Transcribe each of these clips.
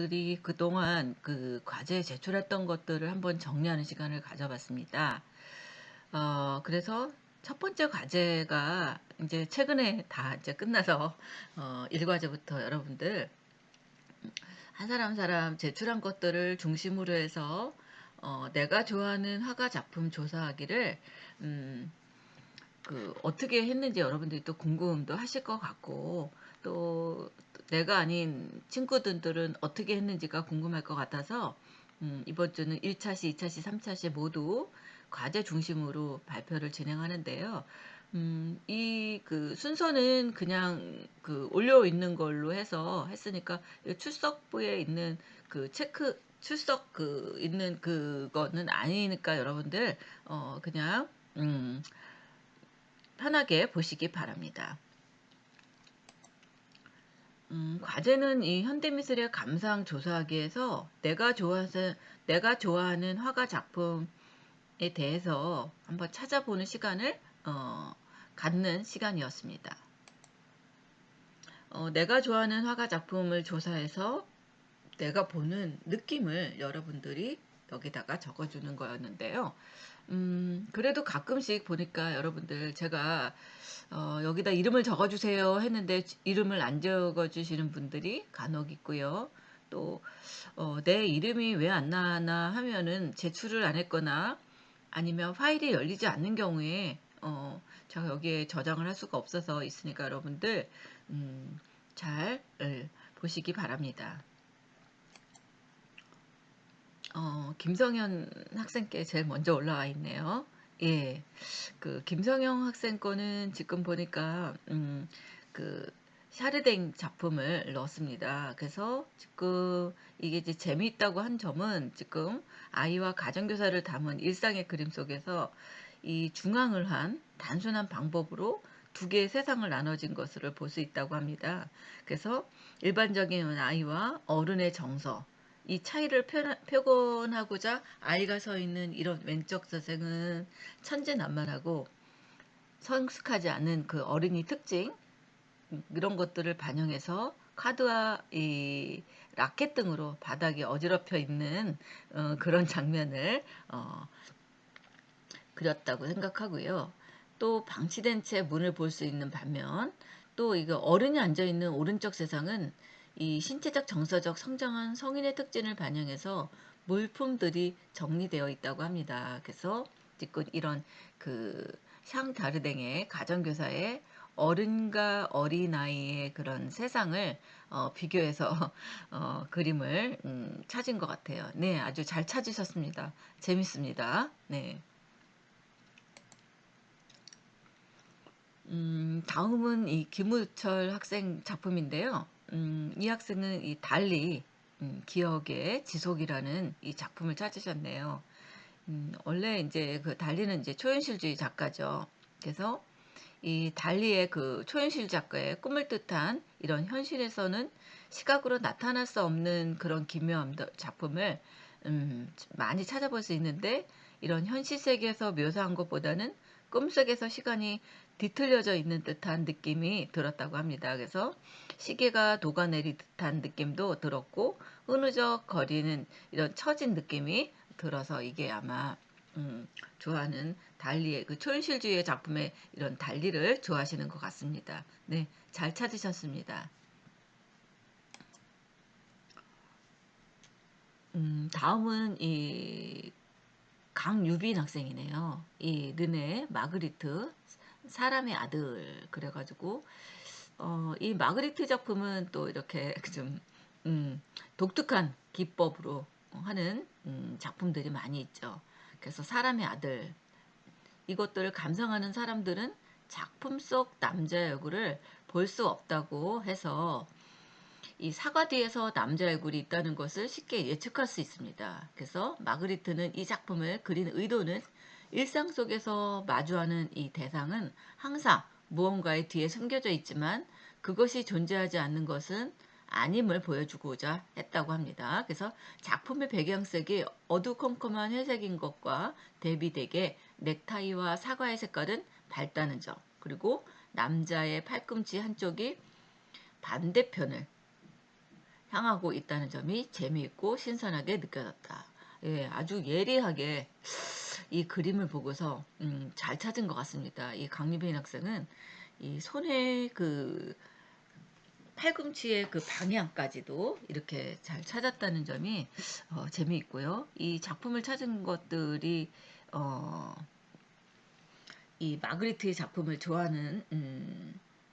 여러분들이 그동안 그 과제에 제출했던 것들을 한번 정리하는 시간을 가져봤습니다. 그래서 첫 번째 과제가 이제 최근에 다 이제 끝나서 1과제부터 여러분들 한 사람 한 사람 제출한 것들을 중심으로 해서 내가 좋아하는 화가 작품 조사하기를 음, 어떻게 했는지 여러분들이 또 궁금도 하실 것 같고, 또 내가 아닌 친구들은 어떻게 했는지가 궁금할 것 같아서 이번 주는 1차시, 2차시, 3차시 모두 과제 중심으로 발표를 진행하는데요. 이 순서는 그냥 올려 있는 걸로 해서 했으니까, 이 출석부에 있는 출석 있는 그거는 아니니까 여러분들 그냥 편하게 보시기 바랍니다. 과제는 이 현대미술의 감상 조사하기에서 내가 좋아하는 화가 작품에 대해서 한번 찾아보는 시간을 갖는 시간이었습니다. 내가 좋아하는 화가 작품을 조사해서 내가 보는 느낌을 여러분들이 여기다가 적어주는 거였는데요. 그래도 가끔씩 보니까 여러분들 제가 여기다 이름을 적어주세요 했는데 이름을 안 적어주시는 분들이 간혹 있고요. 또 내 이름이 왜 안 나나 하면은 제출을 안 했거나 아니면 파일이 열리지 않는 경우에 제가 여기에 저장을 할 수가 없어서 있으니까 여러분들 잘 보시기 바랍니다. 김성현 학생께 제일 먼저 올라와 있네요. 예. 김성현 학생 거는 지금 보니까, 그, 샤르댕 작품을 넣었습니다. 그래서 지금 이게 이제 재미있다고 한 점은 지금 아이와 가정교사를 담은 일상의 그림 속에서 이 중앙을 한 단순한 방법으로 두 개의 세상을 나눠진 것을 볼 수 있다고 합니다. 그래서 일반적인 아이와 어른의 정서, 이 차이를 표현하고자 아이가 서 있는 이런 왼쪽 서생은 천진난만하고 성숙하지 않은 그 어린이 특징, 이런 것들을 반영해서 카드와 이 라켓 등으로 바닥이 어지럽혀 있는 그런 장면을 그렸다고 생각하고요. 또 방치된 채 문을 볼 수 있는 반면, 또 이거 어른이 앉아 있는 오른쪽 세상은 이 신체적 정서적 성장한 성인의 특징을 반영해서 물품들이 정리되어 있다고 합니다. 그래서 지금 이런 샹 다르댕의 가정교사의 어른과 어린아이의 그런 세상을 비교해서 그림을 찾은 것 같아요. 네, 아주 잘 찾으셨습니다. 재밌습니다. 네. 다음은 이 김우철 학생 작품인데요. 이 학생은 이 달리 기억의 지속이라는 이 작품을 찾으셨네요. 원래 이제 달리는 이제 초현실주의 작가죠. 그래서 이 달리의 초현실 작가의 꿈을 뜻한 이런 현실에서는 시각으로 나타날 수 없는 그런 기묘한 작품을 많이 찾아볼 수 있는데, 이런 현실 세계에서 묘사한 것보다는 꿈속에서 시간이 뒤틀려져 있는 듯한 느낌이 들었다고 합니다. 그래서 시계가 녹아내리 듯한 느낌도 들었고, 흐느적 거리는 이런 처진 느낌이 들어서 이게 아마 좋아하는 달리의 초현실주의 작품의 이런 달리를 좋아하시는 것 같습니다. 네, 잘 찾으셨습니다. 다음은 이 강유빈 학생이네요. 이 르네 마그리트 사람의 아들 그래가지고 이 마그리트 작품은 또 이렇게 좀 독특한 기법으로 하는 작품들이 많이 있죠. 그래서 사람의 아들, 이것들을 감상하는 사람들은 작품 속 남자 얼굴을 볼 수 없다고 해서 이 사과 뒤에서 남자 얼굴이 있다는 것을 쉽게 예측할 수 있습니다. 그래서 마그리트는 이 작품을 그린 의도는 일상 속에서 마주하는 이 대상은 항상 무언가의 뒤에 숨겨져 있지만 그것이 존재하지 않는 것은 아님을 보여주고자 했다고 합니다. 그래서 작품의 배경색이 어두컴컴한 회색인 것과 대비되게 넥타이와 사과의 색깔은 밝다는 점, 그리고 남자의 팔꿈치 한쪽이 반대편을 향하고 있다는 점이 재미있고 신선하게 느껴졌다. 예, 아주 예리하게 이 그림을 보고서 잘 찾은 것 같습니다. 이 강유빈 학생은 이 손의 그 팔꿈치의 그 방향까지도 이렇게 잘 찾았다는 점이 재미있고요. 이 작품을 찾은 것들이 어, 이 마그리트의 작품을 좋아하는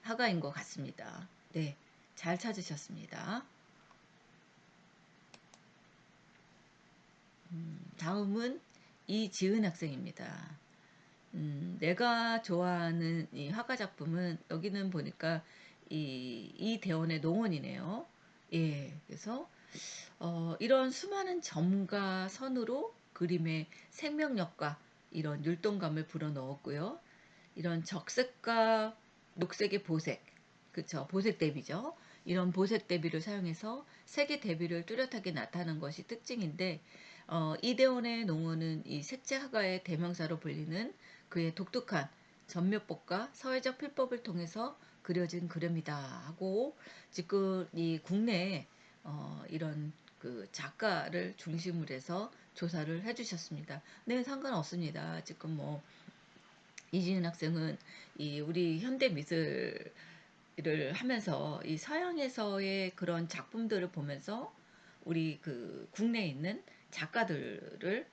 화가인 것 같습니다. 네, 잘 찾으셨습니다. 다음은 이지은 학생입니다. 내가 좋아하는 이 화가 작품은 여기는 보니까 이대원의 농원이네요. 예, 그래서 이런 수많은 점과 선으로 그림의 생명력과 이런 율동감을 불어넣었고요. 이런 적색과 녹색의 보색, 그쵸? 보색 대비죠. 이런 보색 대비를 사용해서 색의 대비를 뚜렷하게 나타낸 것이 특징인데, 이대원의 농어는 이 색채 화가의 대명사로 불리는 그의 독특한 전묘법과 사회적 필법을 통해서 그려진 그림이다 하고, 지금 이 국내에 이런 그 작가를 중심으로 해서 조사를 해주셨습니다. 네, 상관없습니다. 지금 뭐 이지은 학생은 이 우리 현대 미술을 하면서 이 서양에서의 그런 작품들을 보면서 우리 그 국내에 있는 작가들을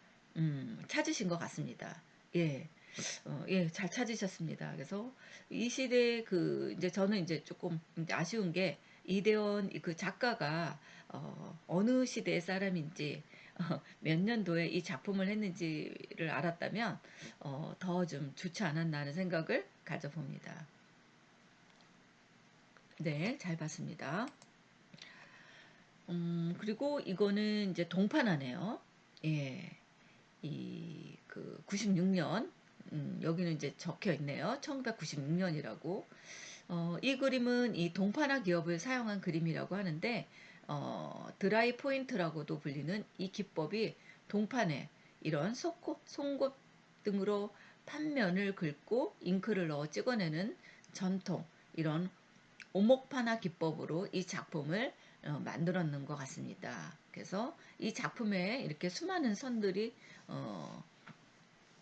찾으신 것 같습니다. 예. 예, 잘 찾으셨습니다. 그래서 이 시대에 그 이제 저는 이제 조금 이제 아쉬운 게 이대원 그 작가가 어느 시대의 사람인지 몇 년도에 이 작품을 했는지를 알았다면 더 좀 좋지 않았나 하는 생각을 가져봅니다. 네, 잘 봤습니다. 그리고 이거는 이제 동판화네요. 예, 이 그 96년 여기는 이제 적혀 있네요. 1996년이라고. 이 그림은 이 동판화 기업을 사용한 그림이라고 하는데 드라이 포인트라고도 불리는 이 기법이 동판에 이런 송곳 등으로 판면을 긁고 잉크를 넣어 찍어내는 전통 이런 오목판화 기법으로 이 작품을 만들었는 것 같습니다. 그래서 이 작품에 이렇게 수많은 선들이 어,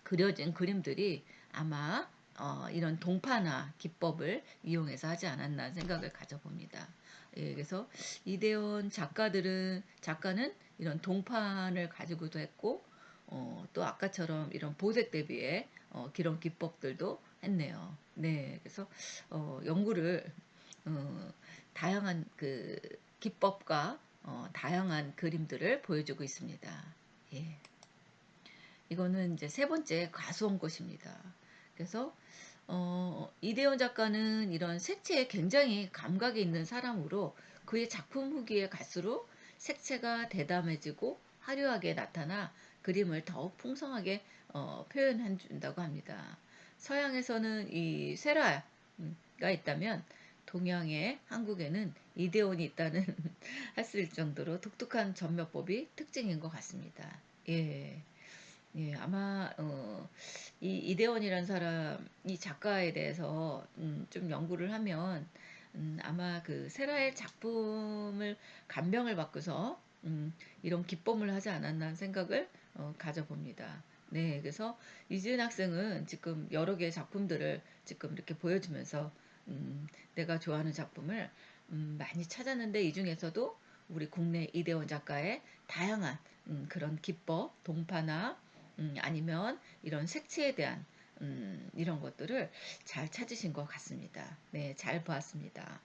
그려진 그림들이 아마 이런 동판화 기법을 이용해서 하지 않았나 생각을 가져봅니다. 예, 그래서 이대원 작가는 이런 동판을 가지고도 했고 또 아까처럼 이런 보색 대비의 기런 기법들도 했네요. 네, 그래서 연구를 어, 다양한 그 기법과 다양한 그림들을 보여주고 있습니다. 예. 이거는 이제 세 번째 가수원 것입니다. 그래서 이대원 작가는 이런 색채에 굉장히 감각이 있는 사람으로 그의 작품 후기에 갈수록 색채가 대담해지고 화려하게 나타나 그림을 더욱 풍성하게 표현해 준다고 합니다. 서양에서는 이 세라가 있다면 동양의 한국에는 이대원이 있다는 했을 정도로 독특한 전묘법이 특징인 것 같습니다. 예. 예, 아마 이 이대원이라는 사람, 이 작가에 대해서 좀 연구를 하면 아마 그 세라의 작품을 감명을 받고서 이런 기법을 하지 않았나 하는 생각을 가져봅니다. 네, 그래서 이지은 학생은 지금 여러 개의 작품들을 지금 이렇게 보여주면서 내가 좋아하는 작품을 많이 찾았는데 이 중에서도 우리 국내 이대원 작가의 다양한 그런 기법, 동파나 아니면 이런 색채에 대한 이런 것들을 잘 찾으신 것 같습니다. 네, 잘 보았습니다.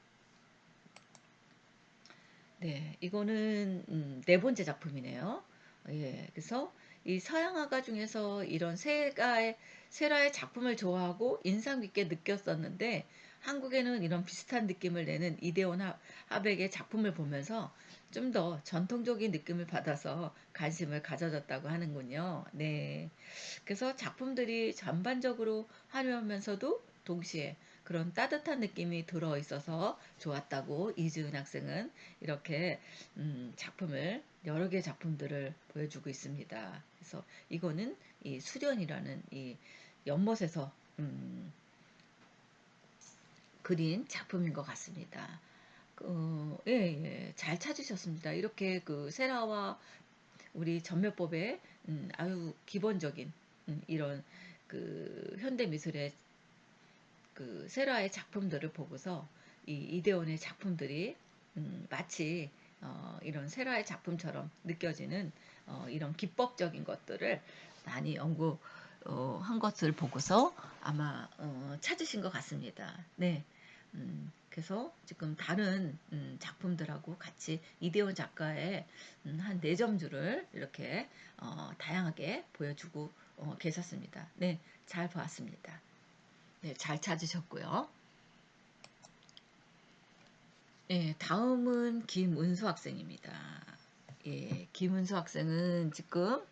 네, 이거는 네 번째 작품이네요. 예, 그래서 이 서양 화가 중에서 이런 세라의 작품을 좋아하고 인상 깊게 느꼈었는데 한국에는 이런 비슷한 느낌을 내는 이대원 화백의 작품을 보면서 좀 더 전통적인 느낌을 받아서 관심을 가져졌다고 하는군요. 네. 그래서 작품들이 전반적으로 화려하면서도 동시에 그런 따뜻한 느낌이 들어 있어서 좋았다고 이지은 학생은 이렇게 작품을 여러 개의 작품들을 보여주고 있습니다. 그래서 이거는 이 수련이라는 이 연못에서 그린 작품인 것 같습니다. 예, 예. 잘 찾으셨습니다. 이렇게 그 세라와 우리 전멸법의 아주 기본적인 이런 그 현대 미술의 그 세라의 작품들을 보고서 이 이대원의 작품들이 마치 이런 세라의 작품처럼 느껴지는 이런 기법적인 것들을 많이 연구한 것을 보고서 아마 찾으신 것 같습니다. 네. 그래서 지금 다른 작품들하고 같이 이대원 작가의 한 4점들을 이렇게 다양하게 보여주고 계셨습니다. 네, 잘 보았습니다. 네, 잘 찾으셨고요. 예, 다음은 김은수 학생입니다. 예, 김은수 학생은 지금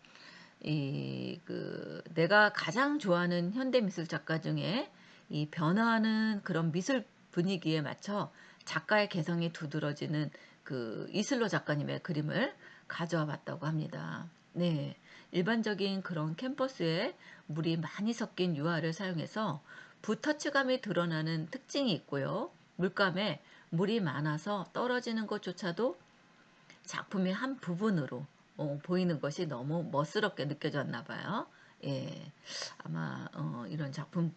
내가 가장 좋아하는 현대미술 작가 중에 이 변화하는 그런 미술 분위기에 맞춰 작가의 개성이 두드러지는 그 이슬로 작가님의 그림을 가져와 봤다고 합니다. 네, 일반적인 그런 캔버스에 물이 많이 섞인 유화를 사용해서 붓터치감이 드러나는 특징이 있고요. 물감에 물이 많아서 떨어지는 것조차도 작품의 한 부분으로 보이는 것이 너무 멋스럽게 느껴졌나 봐요. 예, 아마 이런 작품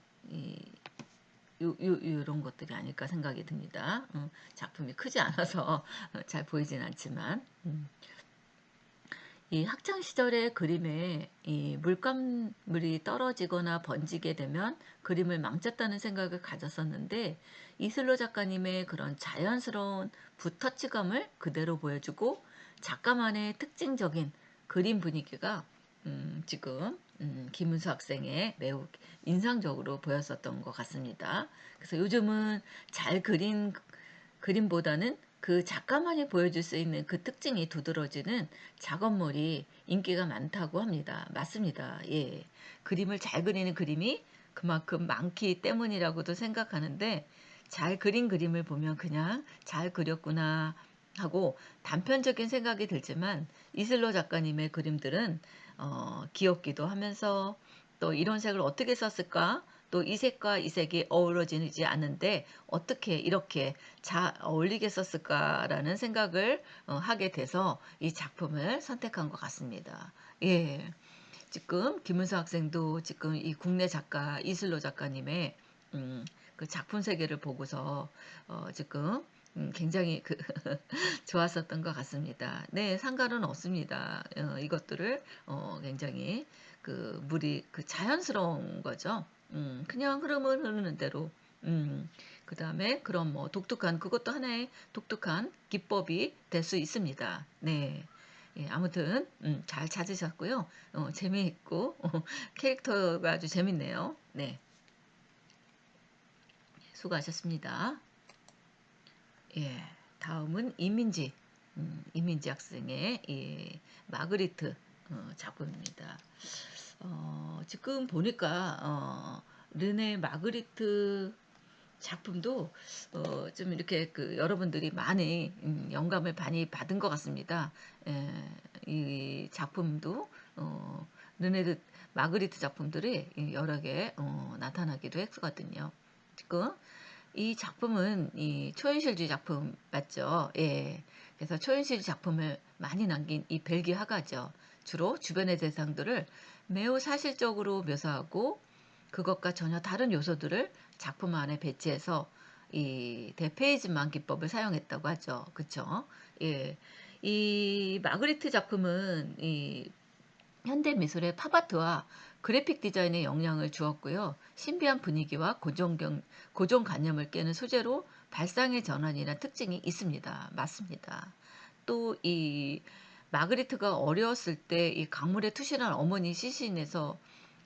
이런 것들이 아닐까 생각이 듭니다. 작품이 크지 않아서 잘 보이진 않지만 이 학창 시절의 그림에 이 물감물이 떨어지거나 번지게 되면 그림을 망쳤다는 생각을 가졌었는데 이슬로 작가님의 그런 자연스러운 붓터치감을 그대로 보여주고 작가만의 특징적인 그림 분위기가 지금 김은수 학생의 매우 인상적으로 보였었던 것 같습니다. 그래서 요즘은 잘 그린 그림보다는 그 작가만이 보여줄 수 있는 그 특징이 두드러지는 작업물이 인기가 많다고 합니다. 맞습니다. 예. 그림을 잘 그리는 그림이 그만큼 많기 때문이라고도 생각하는데 잘 그린 그림을 보면 그냥 잘 그렸구나 하고 단편적인 생각이 들지만 이슬로 작가님의 그림들은 귀엽기도 하면서 또 이런 색을 어떻게 썼을까? 또 이 색과 이 색이 어우러지지 않는데 어떻게 이렇게 잘 어울리게 썼을까라는 생각을 하게 돼서 이 작품을 선택한 것 같습니다. 예. 지금 김은수 학생도 지금 이 국내 작가 이슬로 작가님의 그 작품 세계를 보고서 지금 굉장히 그 좋았었던 것 같습니다. 네, 상관은 없습니다. 이것들을 굉장히 그 물이 그 자연스러운 거죠. 그냥 흐름을 흐르는 대로. 그 다음에 그런 뭐 독특한 그것도 하나의 독특한 기법이 될 수 있습니다. 네. 예, 아무튼 잘 찾으셨고요. 재미있고 캐릭터가 아주 재밌네요. 네, 수고하셨습니다. 예, 다음은 이민지 학생의 이 마그리트 작품입니다. 지금 보니까 르네 마그리트 작품도 좀 이렇게 그 여러분들이 많이 영감을 많이 받은 것 같습니다. 예, 이 작품도 르네 마그리트 작품들이 여러 개 나타나기도 했거든요. 지금 이 작품은 이 초현실주의 작품 맞죠? 예. 그래서 초현실 작품을 많이 남긴 이 벨기에 화가죠. 주로 주변의 대상들을 매우 사실적으로 묘사하고 그것과 전혀 다른 요소들을 작품 안에 배치해서 이 대페이지만 기법을 사용했다고 하죠. 그쵸? 예. 이 마그리트 작품은 이 현대 미술의 팝아트와 그래픽 디자인에 영향을 주었고요. 신비한 분위기와 고정관념을 깨는 소재로 발상의 전환이라는 특징이 있습니다. 맞습니다. 또 이 마그리트가 어렸을 때 이 강물에 투실한 어머니 시신에서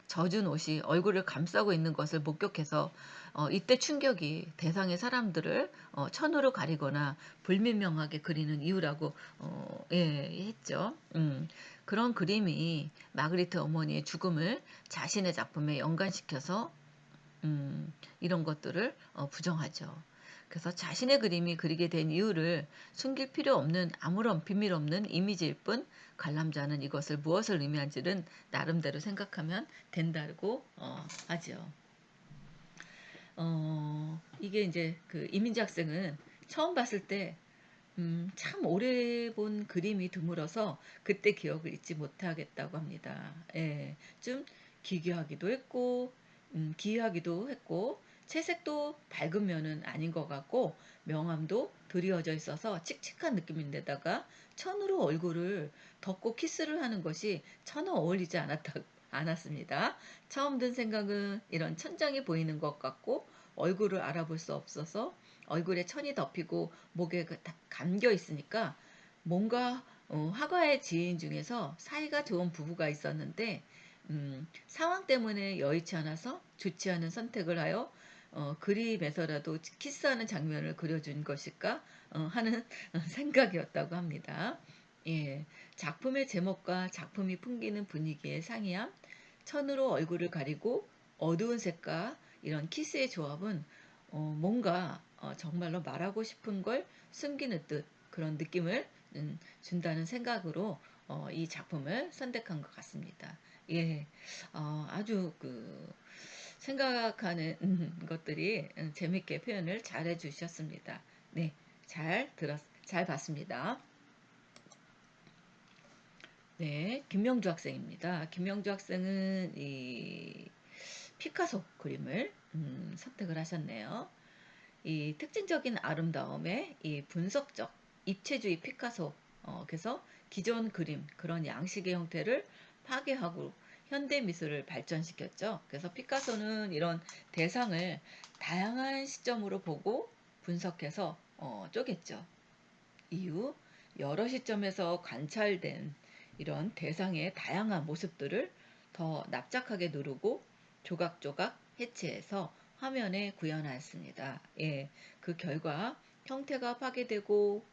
젖은 옷이 얼굴을 감싸고 있는 것을 목격해서 이때 충격이 대상의 사람들을 천으로 가리거나 불민명하게 그리는 이유라고 예, 했죠. 그런 그림이 마그리트 어머니의 죽음을 자신의 작품에 연관시켜서 이런 것들을 부정하죠. 그래서 자신의 그림이 그리게 된 이유를 숨길 필요 없는 아무런 비밀 없는 이미지일 뿐 관람자는 이것을 무엇을 의미한지는 나름대로 생각하면 된다고 하죠. 이게 이제 그 이민지 학생은 처음 봤을 때 참 오래 본 그림이 드물어서 그때 기억을 잊지 못하겠다고 합니다. 예. 좀 기괴하기도 했고 기이하기도 했고 채색도 밝은 면은 아닌 것 같고 명암도 드리워져 있어서 칙칙한 느낌인데다가 천으로 얼굴을 덮고 키스를 하는 것이 전혀 어울리지 않았습니다. 처음 든 생각은 이런 천장이 보이는 것 같고 얼굴을 알아볼 수 없어서 얼굴에 천이 덮이고 목에 딱 감겨 있으니까 뭔가 화가의 지인 중에서 사이가 좋은 부부가 있었는데 상황 때문에 여의치 않아서 좋지 않은 선택을 하여 그림에서라도 키스하는 장면을 그려준 것일까 하는 생각이었다고 합니다. 예, 작품의 제목과 작품이 풍기는 분위기의 상이함, 천으로 얼굴을 가리고 어두운 색과 이런 키스의 조합은 뭔가 정말로 말하고 싶은 걸 숨기는 듯 그런 느낌을 준다는 생각으로 이 작품을 선택한 것 같습니다. 예, 아주 그 생각하는 것들이 재밌게 표현을 잘 해주셨습니다. 네, 잘 봤습니다. 네, 김명주 학생입니다. 김명주 학생은 이 피카소 그림을 선택을 하셨네요. 이 특징적인 아름다움에 이 분석적 입체주의 피카소 그래서 기존 그림 그런 양식의 형태를 파괴하고 현대 미술을 발전시켰죠. 그래서 피카소는 이런 대상을 다양한 시점으로 보고 분석해서 쪼갰죠. 이후 여러 시점에서 관찰된 이런 대상의 다양한 모습들을 더 납작하게 누르고 조각조각 해체해서 화면에 구현하였습니다. 예, 그 결과 형태가 파괴되고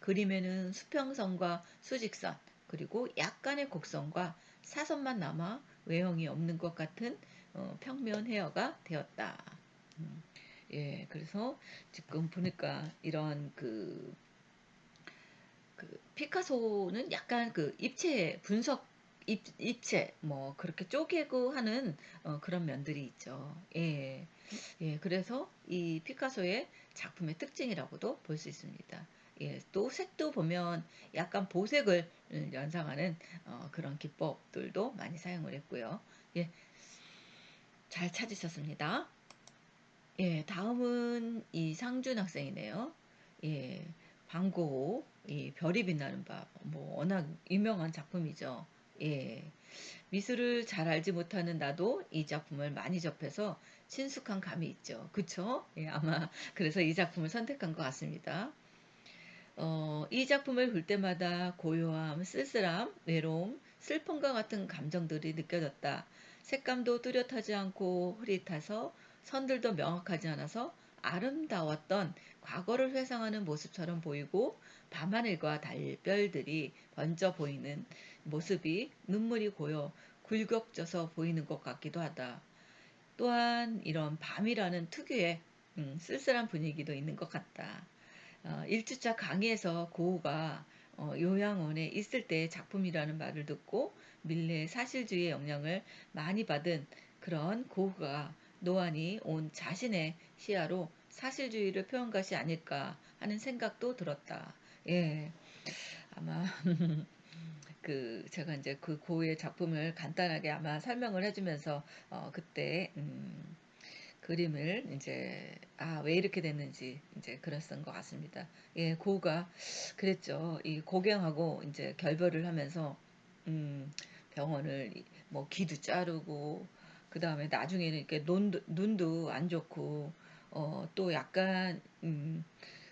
그림에는 수평선과 수직선 그리고 약간의 곡선과 사선만 남아 외형이 없는 것 같은 평면 헤어가 되었다. 예, 그래서 지금 보니까 이런 그 피카소는 약간 그 입체 분석 입체 뭐 그렇게 쪼개고 하는 그런 면들이 있죠. 예. 예, 그래서 이 피카소의 작품의 특징이라고도 볼 수 있습니다. 예, 또 색도 보면 약간 보색을 연상하는 그런 기법들도 많이 사용을 했고요. 예, 잘 찾으셨습니다. 예, 다음은 이상준 학생이네요. 예, 방고, 이 별이 빛나는 밤, 뭐 워낙 유명한 작품이죠. 예, 미술을 잘 알지 못하는 나도 이 작품을 많이 접해서 친숙한 감이 있죠. 그쵸? 예, 아마 그래서 이 작품을 선택한 것 같습니다. 이 작품을 볼 때마다 고요함, 쓸쓸함, 외로움, 슬픔과 같은 감정들이 느껴졌다. 색감도 뚜렷하지 않고 흐릿해서 선들도 명확하지 않아서 아름다웠던 과거를 회상하는 모습처럼 보이고 밤하늘과 달별들이 번져 보이는 모습이 눈물이 고여 굴곡져서 보이는 것 같기도 하다. 또한 이런 밤이라는 특유의 쓸쓸한 분위기도 있는 것 같다. 1주차 강의에서 고우가 요양원에 있을 때 작품이라는 말을 듣고 밀레의 사실주의의 영향을 많이 받은 그런 고우가 노안이 온 자신의 시야로 사실주의를 표한 것이 아닐까 하는 생각도 들었다. 예, 아마 그 제가 이제 그 고우의 작품을 간단하게 아마 설명을 해주면서 그때 그림을 이제 왜 이렇게 됐는지 이제 그랬던 것 같습니다. 예, 고우가 그랬죠. 이 고갱하고 이제 결별을 하면서 음, 병원을 뭐 귀도 자르고 그 다음에 나중에는 이렇게 눈도 안 좋고 또 약간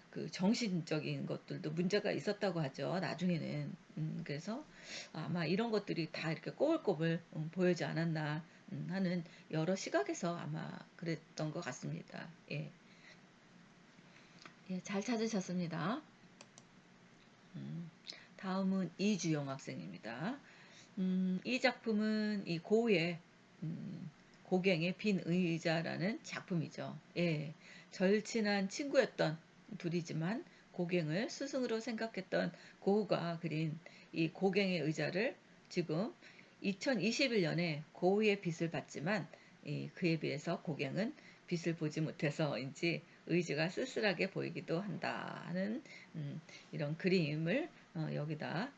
그 정신적인 것들도 문제가 있었다고 하죠. 나중에는 그래서 아마 이런 것들이 다 이렇게 꼬불꼬불 보이지 않았나 하는 여러 시각에서 아마 그랬던 것 같습니다. 예, 예, 잘 찾으셨습니다. 다음은 이주영 학생입니다. 이 작품은 이 고우의 고갱의 빈 의자라는 작품이죠. 예, 절친한 친구였던 둘이지만 고갱을 스승으로 생각했던 고우가 그린 이 고갱의 의자를 지금 2021년에 고우의 빛을 받지만 그에 비해서 고갱은 빛을 보지 못해서인지 의지가 쓸쓸하게 보이기도 한다 하는 이런 그림을 여기다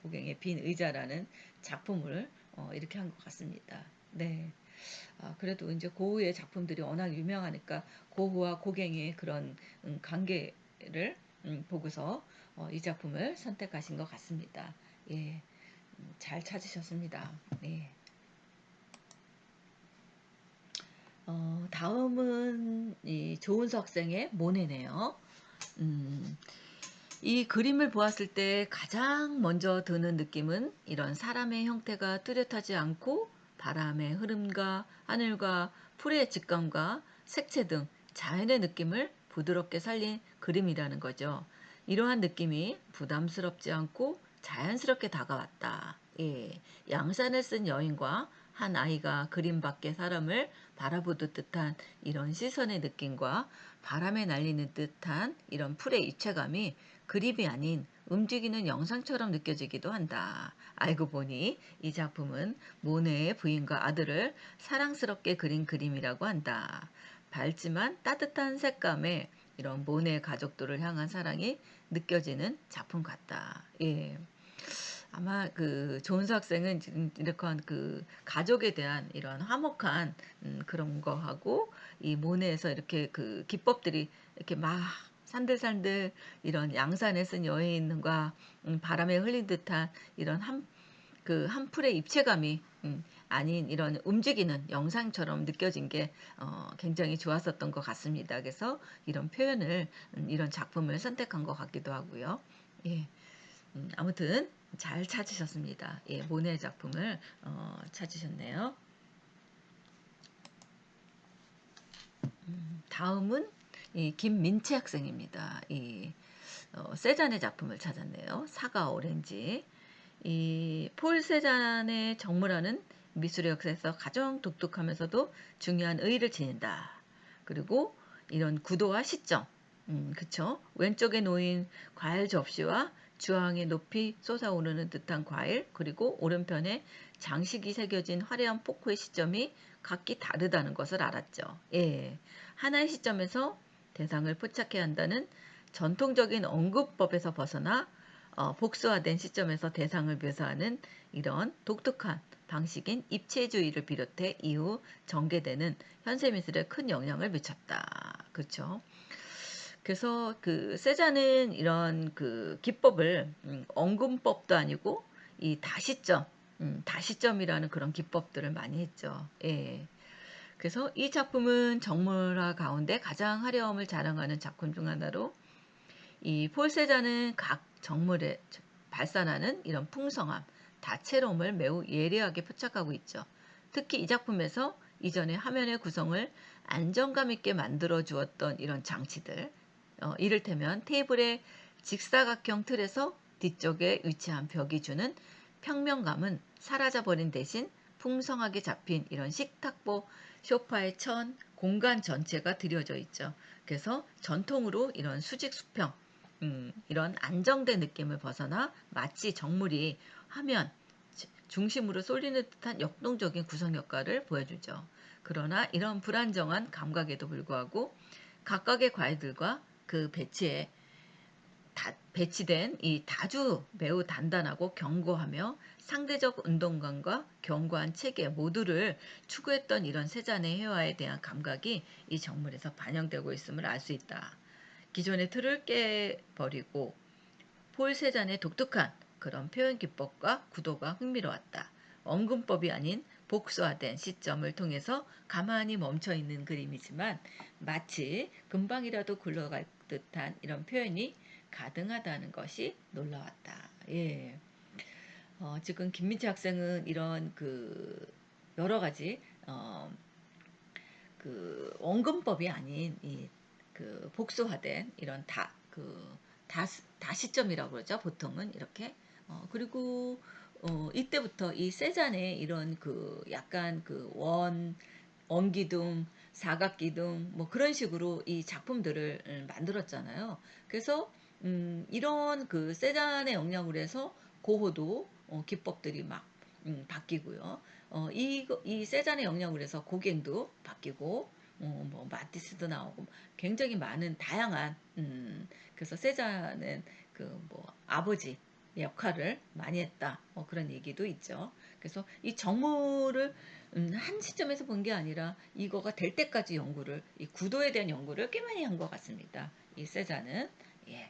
고갱의 빈 의자라는 작품을 이렇게 한 것 같습니다. 네. 그래도 이제 고흐의 작품들이 워낙 유명하니까 고흐와 고갱의 그런 관계를 보고서 이 작품을 선택하신 것 같습니다. 예, 잘 찾으셨습니다. 예. 다음은 이 조은석 학생의 모네네요. 음, 이 그림을 보았을 때 가장 먼저 드는 느낌은 이런 사람의 형태가 뚜렷하지 않고 바람의 흐름과 하늘과 풀의 직감과 색채 등 자연의 느낌을 부드럽게 살린 그림이라는 거죠. 이러한 느낌이 부담스럽지 않고 자연스럽게 다가왔다. 예, 양산을 쓴 여인과 한 아이가 그림 밖의 사람을 바라보듯 듯한 이런 시선의 느낌과 바람에 날리는 듯한 이런 풀의 입체감이 그림이 아닌 움직이는 영상처럼 느껴지기도 한다. 알고 보니 이 작품은 모네의 부인과 아들을 사랑스럽게 그린 그림이라고 한다. 밝지만 따뜻한 색감에 이런 모네 가족들을 향한 사랑이 느껴지는 작품 같다. 예. 아마 그 조은수 학생은 지금 이렇게 그 가족에 대한 이런 화목한 그런 거하고 이 모네에서 이렇게 그 기법들이 이렇게 막 산들산들 이런 양산에 쓴 여인과 바람에 흘린 듯한 이런 한 풀의 입체감이 아닌 이런 움직이는 영상처럼 느껴진 게 굉장히 좋았었던 것 같습니다. 그래서 이런 표현을 이런 작품을 선택한 것 같기도 하고요. 예. 아무튼 잘 찾으셨습니다. 예, 모네 작품을 찾으셨네요. 다음은 이 김민채 학생입니다. 이 세잔의 작품을 찾았네요. 사과 오렌지. 이 폴 세잔의 정물화는 미술의 역사에서 가장 독특하면서도 중요한 의의를 지닌다. 그리고 이런 구도와 시점, 그쵸? 왼쪽에 놓인 과일 접시와 주황에 높이 솟아오르는 듯한 과일, 그리고 오른편에 장식이 새겨진 화려한 포크의 시점이 각기 다르다는 것을 알았죠. 예. 하나의 시점에서 대상을 포착해야 한다는 전통적인 언급법에서 벗어나 복수화된 시점에서 대상을 묘사하는 이런 독특한 방식인 입체주의를 비롯해 이후 전개되는 현대미술에 큰 영향을 미쳤다. 그렇죠? 그래서 그 세자는 이런 그 기법을 언금법도 아니고 이 다시점, 다시점이라는 그런 기법들을 많이 했죠. 예. 그래서 이 작품은 정물화 가운데 가장 화려함을 자랑하는 작품 중 하나로 이 폴 세자는 각 정물에 발산하는 이런 풍성함, 다채로움을 매우 예리하게 포착하고 있죠. 특히 이 작품에서 이전의 화면의 구성을 안정감 있게 만들어 주었던 이런 장치들, 이를테면 테이블의 직사각형 틀에서 뒤쪽에 위치한 벽이 주는 평면감은 사라져버린 대신 풍성하게 잡힌 이런 식탁보 소파의 천, 공간 전체가 들여져 있죠. 그래서 전통으로 이런 수직 수평, 이런 안정된 느낌을 벗어나 마치 정물이 화면 중심으로 쏠리는 듯한 역동적인 구성 효과를 보여주죠. 그러나 이런 불안정한 감각에도 불구하고 각각의 과일들과 그 배치된 이 다주 매우 단단하고 견고하며 상대적 운동감과 견고한 체계 모두를 추구했던 이런 세잔의 회화에 대한 감각이 이 정물에서 반영되고 있음을 알 수 있다. 기존의 틀을 깨버리고 폴 세잔의 독특한 그런 표현 기법과 구도가 흥미로웠다. 언금법이 아닌 복수화된 시점을 통해서 가만히 멈춰 있는 그림이지만 마치 금방이라도 굴러갈 듯한 이런 표현이 가능하다는 것이 놀라웠다. 예. 지금 김민채 학생은 이런 그 여러 가지 그 원근법이 아닌 이 그 복수화된 이런 다시점이라고 그러죠. 보통은 이렇게. 그리고 이때부터 이 세잔의 이런 그 약간 그 원기둥, 사각기둥 뭐 그런 식으로 이 작품들을 만들었잖아요. 그래서 이런 그 세잔의 영향으로 해서 고호도 기법들이 막 바뀌고요. 이 세잔의 영향으로 해서 고갱도 바뀌고 뭐 마티스도 나오고 굉장히 많은 다양한 그래서 세자는 그 뭐 아버지 역할을 많이 했다. 뭐 그런 얘기도 있죠. 그래서 이 정물을 한 시점에서 본 게 아니라 이거가 될 때까지 연구를 이 구도에 대한 연구를 꽤 많이 한 것 같습니다. 이 세자는 예.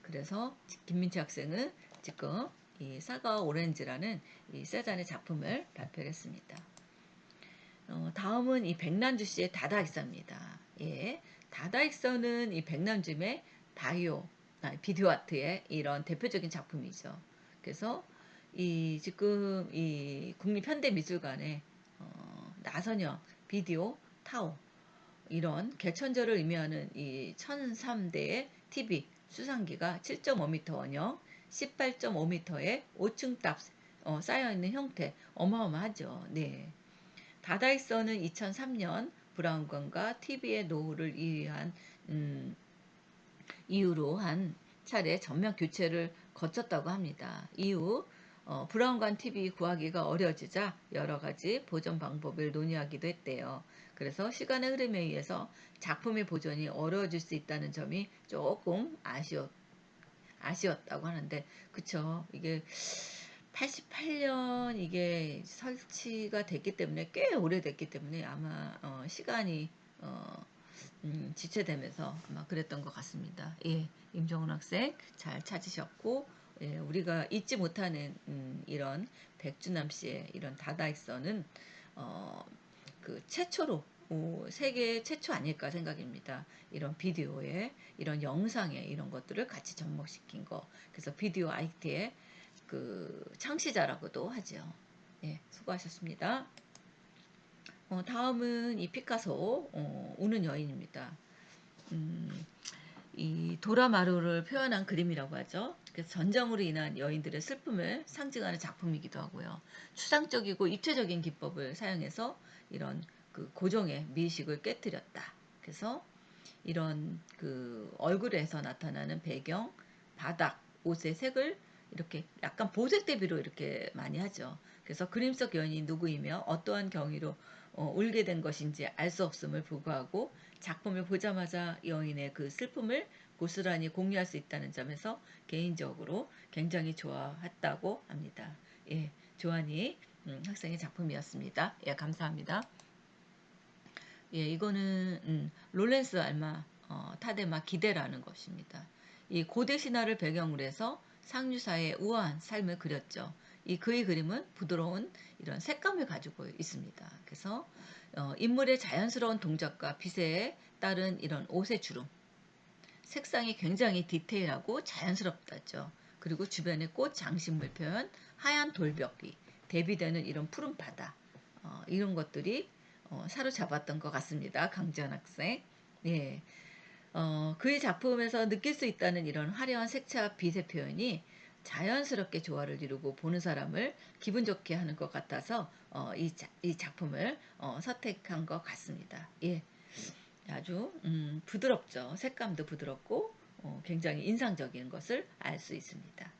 그래서 김민채 학생은 지금 이 사과 오렌지라는 이 세잔의 작품을 발표했습니다. 다음은 이 백남주 씨의 다다익선입니다. 예, 다다익선은 이 백남준의 비디오 아트의 이런 대표적인 작품이죠. 그래서 이 지금 이 국립현대미술관에 나선형 비디오 타오 이런 개천절을 의미하는 이 1003대의 TV 수상기가 7.5m 원형 18.5m의 5층 답 쌓여있는 형태 어마어마하죠. 네. 다다익선은 2003년 브라운관과 TV의 노후를 이유로 한 차례 전면 교체를 거쳤다고 합니다. 이후 브라운관 TV 구하기가 어려지자 여러 가지 보존 방법을 논의하기도 했대요. 그래서 시간의 흐름에 의해서 작품의 보존이 어려워질 수 있다는 점이 조금 아쉬웠다고 하는데, 그쵸? 이게 88년 이게 설치가 됐기 때문에 꽤 오래됐기 때문에 아마 시간이 지체되면서 아마 그랬던 것 같습니다. 예, 임정훈 학생 잘 찾으셨고, 예, 우리가 잊지 못하는 이런 백준남 씨의 이런 다다익선은 어, 그 최초로 세계 최초 아닐까 생각입니다. 이런 비디오에 이런 영상에 이런 것들을 같이 접목시킨 거. 그래서 비디오 IT의 그 창시자라고도 하죠. 예, 수고하셨습니다. 다음은 이 피카소 우는 여인입니다. 이 도라마루를 표현한 그림이라고 하죠. 그래서 전쟁으로 인한 여인들의 슬픔을 상징하는 작품이기도 하고요. 추상적이고 입체적인 기법을 사용해서 이런 그 고정의 미식을 깨뜨렸다. 그래서 이런 그 얼굴에서 나타나는 배경, 바닥, 옷의 색을 이렇게 약간 보색 대비로 이렇게 많이 하죠. 그래서 그림 속 여인이 누구이며 어떠한 경위로 울게 된 것인지 알 수 없음을 부구하고 작품을 보자마자 여인의 그 슬픔을 고스란히 공유할 수 있다는 점에서 개인적으로 굉장히 좋아했다고 합니다. 예, 조한이 학생의 작품이었습니다. 예, 감사합니다. 예, 이거는 롤렌스 알마 타데마 기대라는 것입니다. 이 고대 신화를 배경으로 해서 상류사의 우아한 삶을 그렸죠. 이 그의 그림은 부드러운 이런 색감을 가지고 있습니다. 그래서 인물의 자연스러운 동작과 빛에 따른 이런 옷의 주름, 색상이 굉장히 디테일하고 자연스럽다죠. 그리고 주변의 꽃 장식물 표현, 하얀 돌벽 위, 대비되는 이런 푸른 바다, 이런 것들이 사로잡았던 것 같습니다. 강지연 학생. 예. 그의 작품에서 느낄 수 있다는 이런 화려한 색채와 빛의 표현이 자연스럽게 조화를 이루고 보는 사람을 기분 좋게 하는 것 같아서 이 작품을 선택한 것 같습니다. 예. 아주 부드럽죠. 색감도 부드럽고 굉장히 인상적인 것을 알 수 있습니다.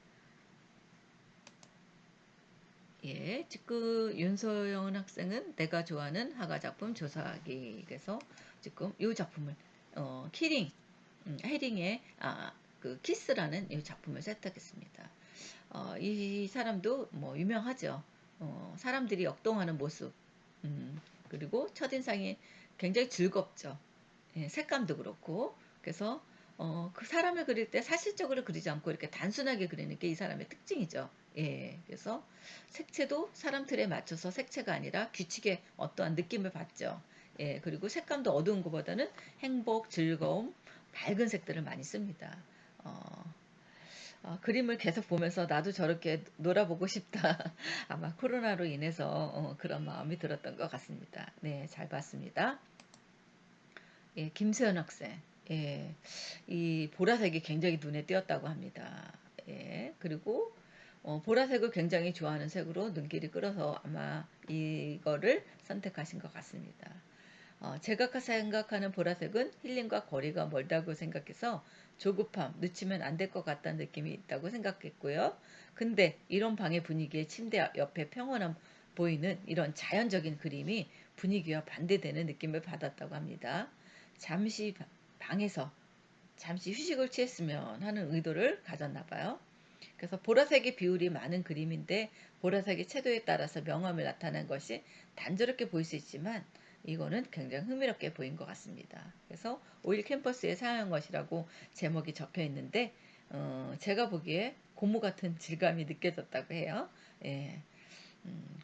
예, 지금 윤서영 학생은 내가 좋아하는 화가 작품 조사하기. 그래서 지금 이 작품을 키링, 헤링의 그 키스라는 이 작품을 선택했습니다. 이 사람도 뭐 유명하죠. 사람들이 역동하는 모습, 그리고 첫인상이 굉장히 즐겁죠. 예, 색감도 그렇고. 그래서 그 사람을 그릴 때 사실적으로 그리지 않고 이렇게 단순하게 그리는 게 이 사람의 특징이죠. 예, 그래서 색채도 사람 틀에 맞춰서 색채가 아니라 규칙의 어떠한 느낌을 받죠. 예, 그리고 색감도 어두운 것보다는 행복, 즐거움, 밝은 색들을 많이 씁니다. 어, 그림을 계속 보면서 나도 저렇게 놀아보고 싶다. 아마 코로나로 인해서 그런 마음이 들었던 것 같습니다. 네, 잘 봤습니다. 예, 김세현 학생. 예, 이 보라색이 굉장히 눈에 띄었다고 합니다. 예, 그리고 보라색을 굉장히 좋아하는 색으로 눈길이 끌어서 아마 이거를 선택하신 것 같습니다. 제가 생각하는 보라색은 힐링과 거리가 멀다고 생각해서 조급함, 늦추면 안 될 것 같다는 느낌이 있다고 생각했고요. 근데 이런 방의 분위기에 침대 옆에 평온함 보이는 이런 자연적인 그림이 분위기와 반대되는 느낌을 받았다고 합니다. 잠시 방에서 잠시 휴식을 취했으면 하는 의도를 가졌나 봐요. 그래서 보라색의 비율이 많은 그림인데 보라색의 채도에 따라서 명암을 나타낸 것이 단조롭게 보일 수 있지만 이거는 굉장히 흥미롭게 보인 것 같습니다. 그래서 오일 캠퍼스에 사용한 것이라고 제목이 적혀 있는데 제가 보기에 고무 같은 질감이 느껴졌다고 해요. 예,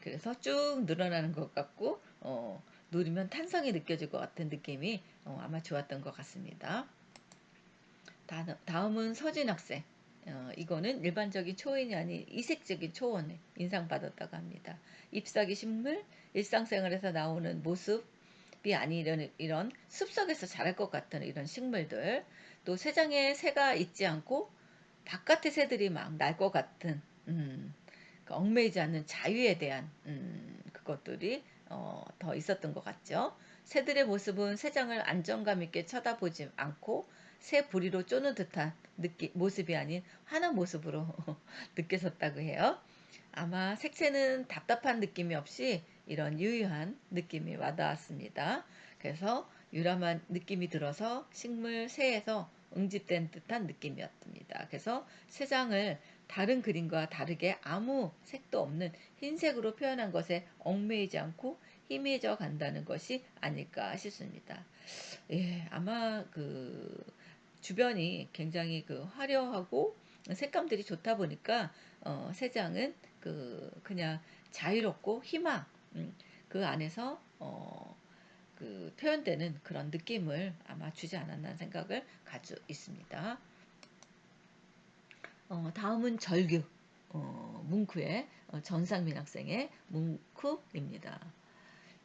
그래서 쭉 늘어나는 것 같고 누르면 탄성이 느껴질 것 같은 느낌이 아마 좋았던 것 같습니다. 다음은 서진 학생. 이거는 일반적인 초원이 아닌 이색적인 초원을 인상받았다고 합니다. 잎사귀 식물, 일상생활에서 나오는 모습이 아닌 이런 숲속에서 자랄 것 같은 이런 식물들, 또 새장에 새가 있지 않고 바깥에 새들이 막 날 것 같은 그 얽매이지 않는 자유에 대한 그것들이 더 있었던 것 같죠. 새들의 모습은 새장을 안정감 있게 쳐다보지 않고 새 부리로 쪼는 듯한 모습이 아닌 환한 모습으로 느껴졌다고 해요. 아마 색채는 답답한 느낌이 없이 이런 유유한 느낌이 와닿았습니다. 그래서 유람한 느낌이 들어서 식물 새에서 응집된 듯한 느낌이었습니다. 그래서 새장을 다른 그림과 다르게 아무 색도 없는 흰색으로 표현한 것에 얽매이지 않고 희미해져 간다는 것이 아닐까 싶습니다. 예, 아마 그 주변이 굉장히 그 화려하고 색감들이 좋다 보니까 새장은 그냥 자유롭고 희망 그 안에서 그 표현되는 그런 느낌을 아마 주지 않았나 생각을 가지고 있습니다. 다음은 절규 뭉크의 전상민 학생의 뭉크입니다.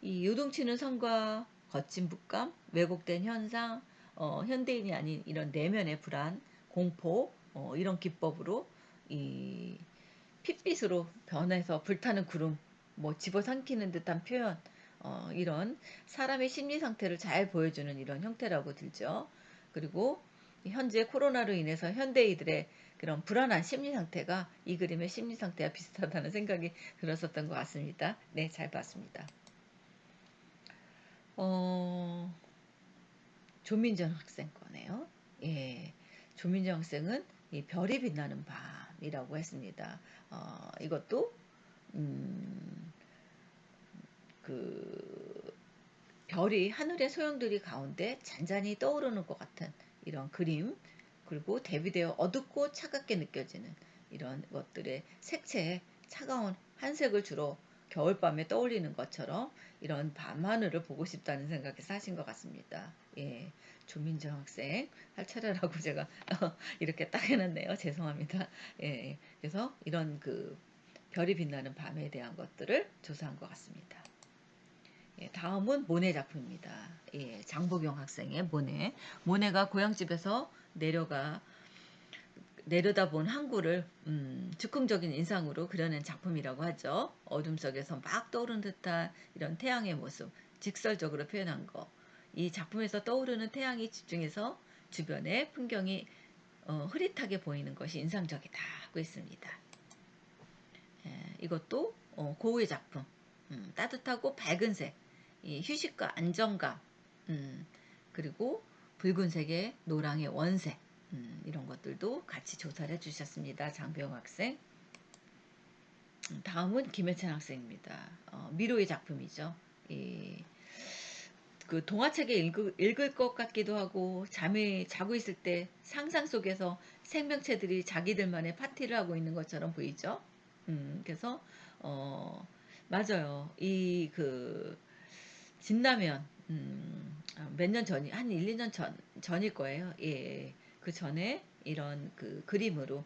이 요동치는 선과 거친 붓감, 왜곡된 현상, 현대인이 아닌 이런 내면의 불안, 공포 이런 기법으로 이 핏빛으로 변해서 불타는 구름, 뭐 집어삼키는 듯한 표현, 이런 사람의 심리 상태를 잘 보여주는 이런 형태라고 들죠. 그리고 현재 코로나로 인해서 현대인들의 그런 불안한 심리 상태가 이 그림의 심리 상태와 비슷하다는 생각이 들었었던 것 같습니다. 네, 잘 봤습니다. 어, 조민정 학생 거네요. 예, 조민정 학생은 이 별이 빛나는 밤이라고 했습니다. 이것도 음, 그 별이 하늘의 소용돌이 가운데 잔잔히 떠오르는 것 같은 이런 그림, 그리고 대비되어 어둡고 차갑게 느껴지는 이런 것들의 색채의 차가운 한색을 주로 겨울밤에 떠올리는 것처럼 이런 밤하늘을 보고 싶다는 생각에서 하신 것 같습니다. 예, 조민정 학생 할 차례라고 제가 이렇게 딱 해놨네요. 죄송합니다. 예, 그래서 이런 그 별이 빛나는 밤에 대한 것들을 조사한 것 같습니다. 예, 다음은 모네 작품입니다. 예, 장보경 학생의 모네. 모네가 고향집에서 내려다본 항구를 즉흥적인 인상으로 그려낸 작품이라고 하죠. 어둠 속에서 막 떠오르는 듯한 이런 태양의 모습, 직설적으로 표현한 거. 이 작품에서 떠오르는 태양이 집중해서 주변의 풍경이 흐릿하게 보이는 것이 인상적이다 하고 있습니다. 예, 이것도 고우의 작품. 따뜻하고 밝은 색, 이 휴식과 안정감, 그리고 붉은색의 노랑의 원색, 이런 것들도 같이 조사를 해주셨습니다. 장병 학생. 다음은 김혜찬 학생입니다. 미로의 작품이죠. 그 동화책에 읽을 것 같기도 하고 잠에 자고 있을 때 상상 속에서 생명체들이 자기들만의 파티를 하고 있는 것처럼 보이죠. 그래서 맞아요. 이 그 진라면 몇 년 전이 한 1, 2년 전일 거예요. 예. 그 전에 이런 그 그림으로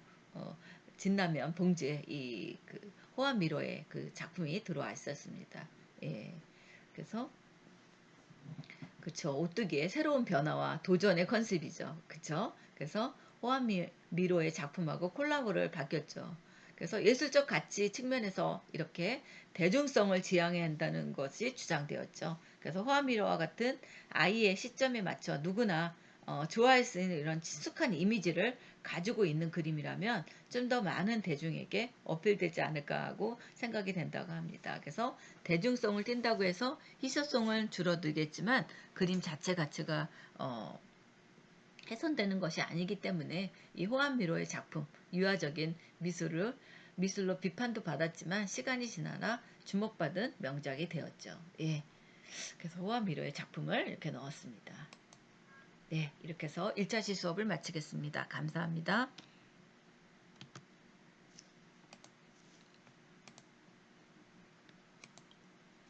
진라면 봉지에 이 그 호환미로의 그 작품이 들어와 있었습니다. 예. 그래서 그쵸. 오뚜기의 새로운 변화와 도전의 컨셉이죠. 그쵸. 그래서 호환미로의 작품하고 콜라보를 바뀌었죠. 그래서 예술적 가치 측면에서 이렇게 대중성을 지향해야 한다는 것이 주장되었죠. 그래서 호환미로와 같은 아이의 시점에 맞춰 누구나 좋아할 수 있는 이런 친숙한 이미지를 가지고 있는 그림이라면 좀 더 많은 대중에게 어필되지 않을까 하고 생각이 된다고 합니다. 그래서 대중성을 띈다고 해서 희소성은 줄어들겠지만 그림 자체 가치가 훼손되는 것이 아니기 때문에 이 호암미로의 작품, 유화적인 미술로 비판도 받았지만 시간이 지나나 주목받은 명작이 되었죠. 예. 그래서 호암미로의 작품을 이렇게 넣었습니다. 네, 이렇게 해서 1차 시 수업을 마치겠습니다. 감사합니다.